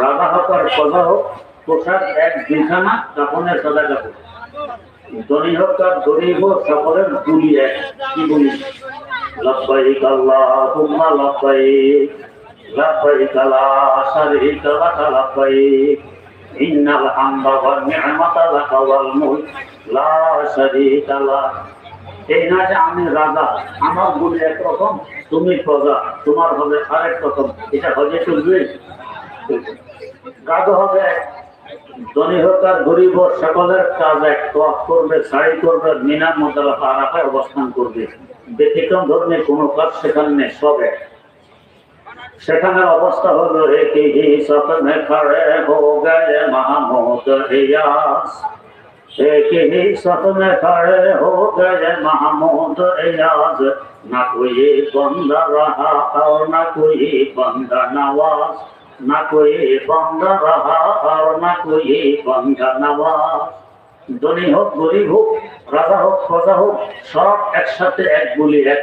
রাজা হোক আর প্রজা হোক, পোশাক এক দুইখানা, কাপড়ের সাদা কাপড়। ধনী হোক আর গরিব হোক, সকলের গুলি এক। কি বলি? লব্বাইক আল্লাহুম্মা লব্বাইক, লব্বাইক লা শারীকা লাকা লব্বাইক, ইন্নাল হামদা ওয়ান নি'মাতা লাকা ওয়াল মুলক লা শারীকা লাক। এই না যে আমি রাজা, আমার গুলি একরকম, তুমি প্রজা, তোমার হবে আরেক রকম, এটা হজে চলবে? কাজ হবে। ধনী হোক আর গরিব হোক, সকলের কাজ এক। তোয়াফ করবে, সাই করবে, মিনার মধ্যে আরাফায় অবস্থান করবে। ব্যতিক্রম ধর্মের কোনো কাজ সেখানে নেই, সব এক। সেখানের অবস্থা হলো একই হি সপনে খড়ে হো গয়ে মাহমুদ ইলিয়াস, एक ही सपने खड़े हो गए महमूद इलियास, न कोई बंदा रहा और न कोई बंदा नवाज, न कोई बंदा रहा और न कोई बंदा नवाज। धनी হোক গরিব হোক, রাজা হোক প্রজা হোক, সব একসাথে এক বলি এক।